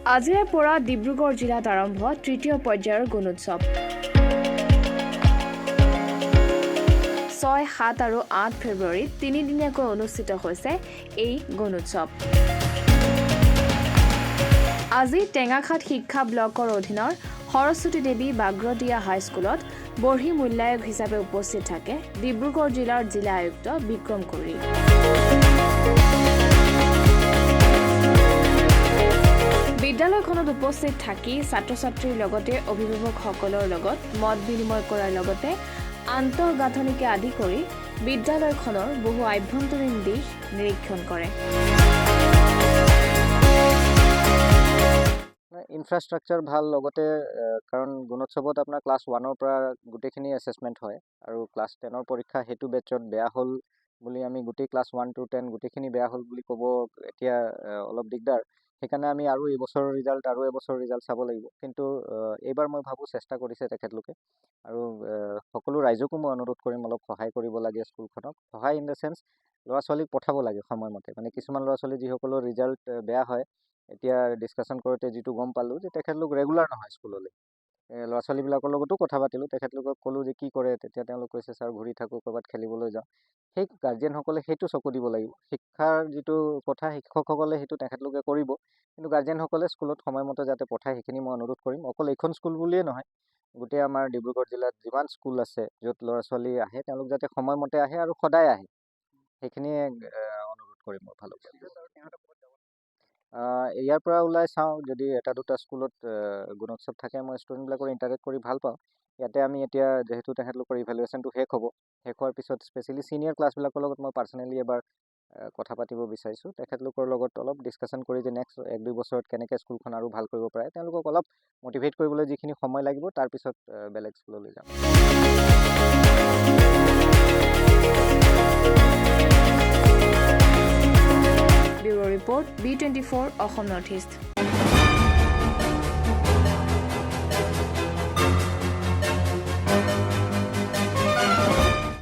আজিৰে পৰা ডিব্ৰুগড় জিলাত আৰম্ভ তৃতীয় পৰ্যায়ৰ গুণোৎসৱ। 6, 7 আৰু 8 ফেব্ৰুৱাৰীত তিনিদিনীয়াকৈ অনুষ্ঠিত হৈছে এই গুণোৎসৱ। আজি টেঙাখাত শিক্ষা ব্লকৰ অধীনৰ সৰস্বতী দেৱী বাগ্ৰদিয়া হাইস্কুলত বৰ্হি মূল্যায়ক হিচাপে উপস্থিত থাকে ডিব্ৰুগড় জিলাৰ জিলা আয়ুক্ত বিক্ৰম কুৰি। বিদ্যালয়খনত উপস্থিত থাকি ছাত্ৰ-ছাত্ৰীৰ লগতে অভিভাৱকসকলৰ লগত মত বিনিময় কৰাৰ লগতে আন্তঃগাঁথনিকে আদি কৰি বিদ্যালয়খনৰ বহু আভ্যন্তৰীণ দিশ নিৰীক্ষণ কৰে। ইনফ্ৰাষ্ট্ৰাকচাৰ ভাল, লগতে কাৰণ গুণোৎসৱত আপোনাৰ ক্লাছ 1ৰ পৰা গোটেইখিনি এছেছমেণ্ট হয় আৰু ক্লাছ 10ৰ পৰীক্ষা সেইটো বেটছত বেয়া হ'ল বুলি আমি গোটেই ক্লাছ 1 to 10 গোটেইখিনি বেয়া হ'ল বুলি ক'ব এতিয়া অলপ দিগদাৰ। সেইকাৰণে আমি আৰু এবছৰৰ ৰিজাল্ট চাব লাগিব। কিন্তু এইবাৰ মই ভাবোঁ চেষ্টা কৰিছে তেখেতলোকে, আৰু সকলো ৰাইজকো মই অনুৰোধ কৰিম অলপ সহায় কৰিব লাগে স্কুলখনক। সহায় ইন দ্য চেন্স ল'ৰা ছোৱালীক পঠাব লাগে সময়মতে। মানে কিছুমান ল'ৰা ছোৱালী যিসকলৰ ৰিজাল্ট বেয়া হয়, এতিয়া ডিছকাশ্যন কৰোঁতে যিটো গম পালোঁ যে তেখেতলোক ৰেগুলাৰ নহয় স্কুললৈ। ল'ৰা ছোৱালীবিলাকৰ লগতো কথা পাতিলোঁ, তেখেতলোকক ক'লোঁ যে কি কৰে, তেতিয়া তেওঁলোক কৈছে ছাৰ ঘূৰি থাকোঁ, ক'ৰবাত খেলিবলৈ যাওঁ। সেই গাৰ্জেনসকলে সেইটো চকু দিব লাগিব। শিক্ষাৰ যিটো কথা শিক্ষকসকলে সেইটো তেখেতলোকে কৰিব, কিন্তু গাৰ্জেনসকলে স্কুলত সময়মতে যাতে পঠায় সেইখিনি মই অনুৰোধ কৰিম। অকল এইখন স্কুল বুলিয়েই নহয়, গোটেই আমাৰ ডিব্ৰুগড় জিলাত যিমান স্কুল আছে য'ত ল'ৰা ছোৱালী আহে তেওঁলোক যাতে সময়মতে আহে আৰু সদায় আহে, সেইখিনিয়ে অনুৰোধ কৰিম মোৰ ফালৰ পৰা। ইয়াৰ পৰা ওলাই চাওঁ, যদি এটা দুটা স্কুলত গুণোৎসৱ থাকে মই ষ্টুডেণ্টবিলাকৰ ইণ্টাৰেক্ট কৰি ভাল পাওঁ। ইয়াতে আমি এতিয়া যিহেতু তেখেতলোকৰ ইভেলুৱেশ্যনটো শেষ হোৱাৰ পিছত স্পেচিয়েলি ছিনিয়ৰ ক্লাছবিলাকৰ লগত মই পাৰ্চনেলি এবাৰ কথা পাতিব বিচাৰিছোঁ। তেখেতলোকৰ লগত অলপ ডিছকাশ্যন কৰি যে নেক্সট 1-2 বছৰত কেনেকৈ স্কুলখন আৰু ভাল কৰিব পাৰে, তেওঁলোকক অলপ মটিভেট কৰিবলৈ যিখিনি সময় লাগিব তাৰপিছত বেলেগ স্কুললৈ যাম। Bureau' report B24 Assam north east.